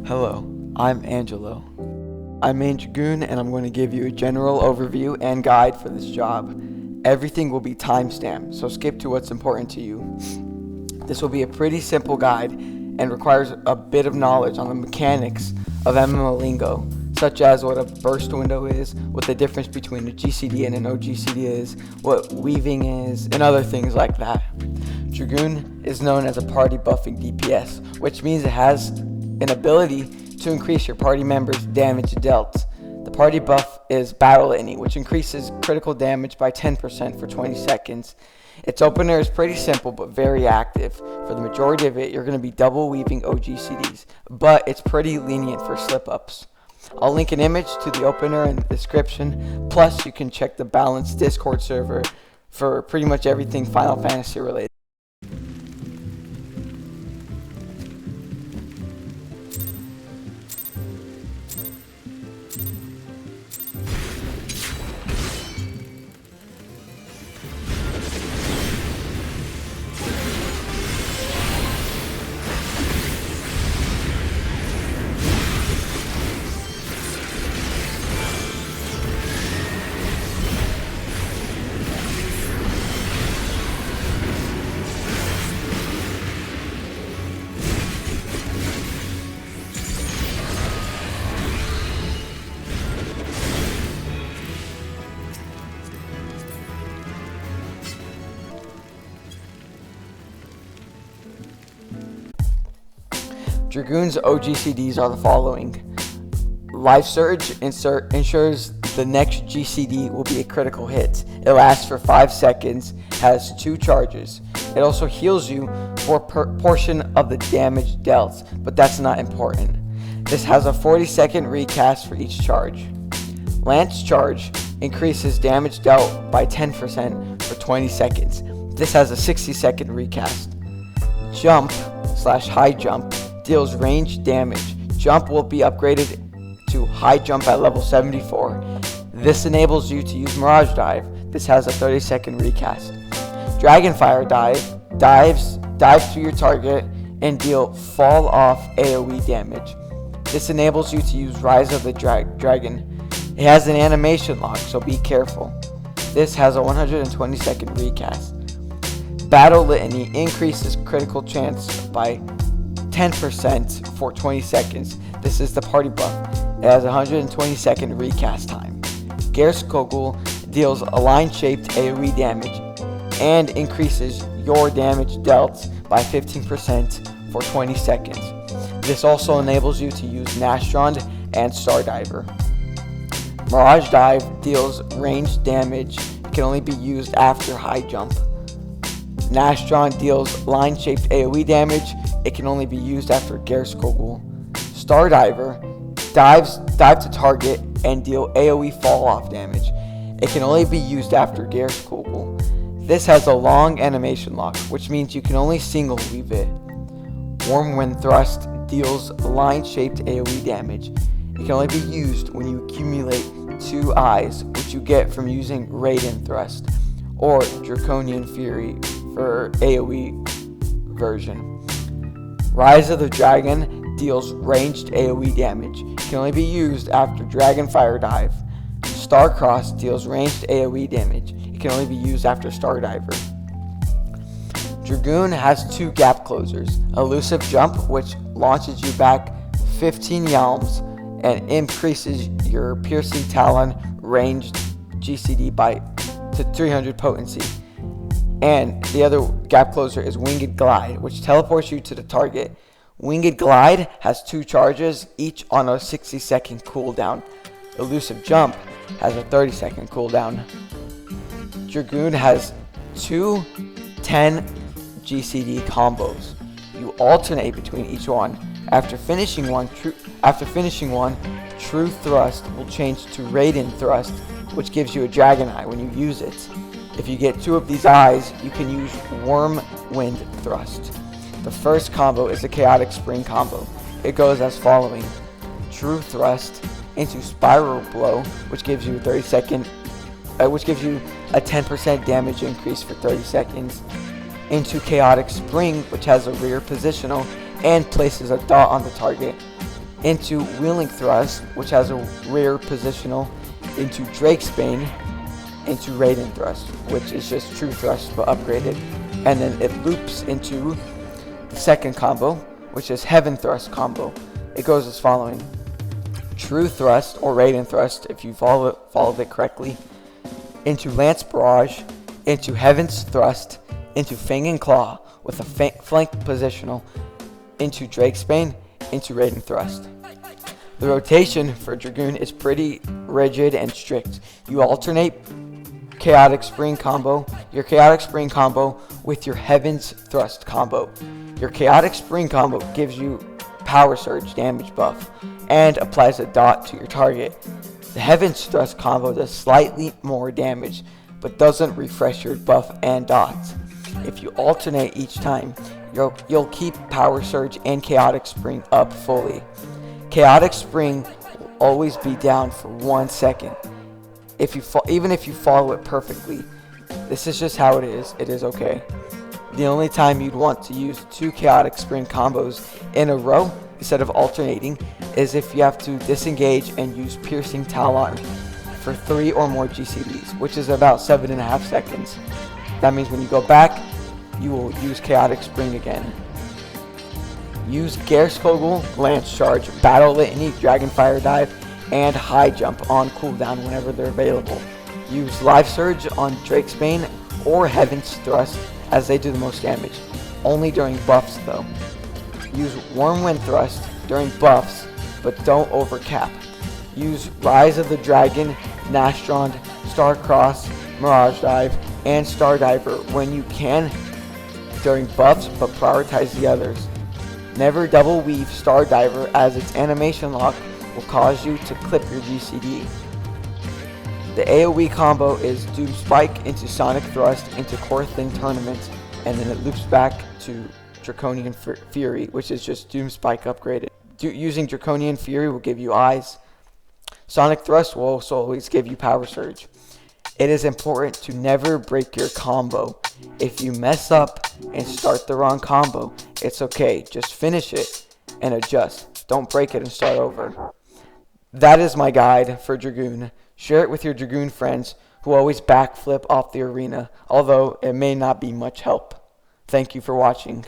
Hello, I'm Angelo. I'm main Dragoon and I'm going to give you a general overview and guide for this job. Everything will be timestamped, so skip to what's important to you. This will be a pretty simple guide and requires a bit of knowledge on the mechanics of MMO lingo, such as what a burst window is, what the difference between a GCD and an OGCD is, what weaving is, and other things like that. Dragoon is known as a party buffing DPS, which means it has an ability to increase your party members' damage dealt. The party buff is Battle Litany, which increases critical damage by 10% for 20 seconds. Its opener is pretty simple but very active. For the majority of it, you're going to be double weaving OGCDs, but it's pretty lenient for slip-ups. I'll link an image to the opener in the description, plus you can check the balanced Discord server for pretty much everything Final Fantasy related. Dragoon's OGCDs are the following. Life Surge ensures the next GCD will be a critical hit. It lasts for 5 seconds, has 2 charges. It also heals you for a portion of the damage dealt, but that's not important. This has a 40-second recast for each charge. Lance Charge increases damage dealt by 10% for 20 seconds. This has a 60-second recast. Jump/High Jump deals ranged damage. Jump will be upgraded to High Jump at level 74. This enables you to use Mirage Dive. This has a 30-second recast. Dragonfire dive to your target and deal fall off AoE damage. This enables you to use Rise of the Dragon. It has an animation lock, so be careful. This has a 120-second recast. Battle Litany increases critical chance by 10% for 20 seconds. This is the party buff. It has a 120-second recast time. Gerskogul deals a line-shaped AoE damage and increases your damage dealt by 15% for 20 seconds. This also enables you to use Nastron and Stardiver. Mirage Dive deals ranged damage. It can only be used after High Jump. Nastron deals line-shaped AoE damage. It can only be used after Gerskogul. Stardiver dive to target and deal AoE fall-off damage. It can only be used after Gerskogul. This has a long animation lock, which means you can only single weave it. Whirlwind Thrust deals line-shaped AoE damage. It can only be used when you accumulate 2 eyes, which you get from using Raiden Thrust, or Draconian Fury for AoE version. Rise of the Dragon deals ranged AoE damage. It can only be used after Dragonfire Dive. Starcross deals ranged AoE damage. It can only be used after Stardiver. Dragoon has 2 gap closers. Elusive Jump, which launches you back 15 yalms and increases your Piercing Talon ranged GCD to 300 potency. And the other gap closer is Winged Glide, which teleports you to the target. Winged Glide has 2 charges, each on a 60-second cooldown. Elusive Jump has a 30-second cooldown. Dragoon has 2 10 GCD combos. You alternate between each one. After finishing one, True Thrust will change to Raiden Thrust, which gives you a Dragon Eye when you use it. If you get 2 of these eyes, you can use Whirlwind Thrust. The first combo is a Chaotic Spring combo. It goes as following. True Thrust into Spiral Blow, which gives you a 10% damage increase for 30 seconds. Into Chaotic Spring, which has a rear positional and places a dot on the target. into wheeling thrust, which has a rear positional, into Drake's Bane, into Raiden thrust, which is just true thrust but upgraded. And then it loops into the second combo, which is Heaven thrust combo. It goes as following: True thrust, or Raiden thrust if you followed it correctly, into Lance Barrage, into Heaven's thrust, into Fang and Claw with a flank positional, into Drake's Bane, into Raiden thrust. The rotation for Dragoon is pretty rigid and strict. You alternate Chaotic Spring combo, your Chaotic Spring combo with your Heaven's thrust combo. Your Chaotic Spring combo gives you Power Surge damage buff and applies a dot to your target. The Heaven's thrust combo does slightly more damage, but doesn't refresh your buff and dots. If you alternate each time, you'll keep Power Surge and Chaotic Spring up fully. Chaotic Spring will always be down for 1 second. Even if you follow it perfectly, this is just how it is. It is okay. The only time you'd want to use 2 Chaotic Spring combos in a row instead of alternating is if you have to disengage and use Piercing Talon for 3 or more GCDs, which is about 7.5 seconds. That means when you go back, you will use Chaotic Spring again. Use Gerskogel, Lance Charge, Battle Litany, Dragon Fire Dive, and High Jump on cooldown whenever they're available. Use Life Surge on Drake's Bane or Heaven's Thrust as they do the most damage, only during buffs though. Use Warm Wind Thrust during buffs, but don't overcap. Use Rise of the Dragon, Nastron, Starcross, Mirage Dive, and Stardiver when you can during buffs, but prioritize the others. Never double weave Stardiver as its animation lock will cause you to clip your GCD. The AoE combo is Doom Spike into Sonic Thrust into Core Thing Tournament, and then it loops back to Draconian Fury, which is just Doom Spike upgraded. Using Draconian Fury will give you eyes. Sonic Thrust will also always give you Power Surge. It is important to never break your combo. If you mess up and start the wrong combo, it's okay. Just finish it and adjust. Don't break it and start over. That is my guide for Dragoon. Share it with your Dragoon friends who always backflip off the arena, although it may not be much help. Thank you for watching.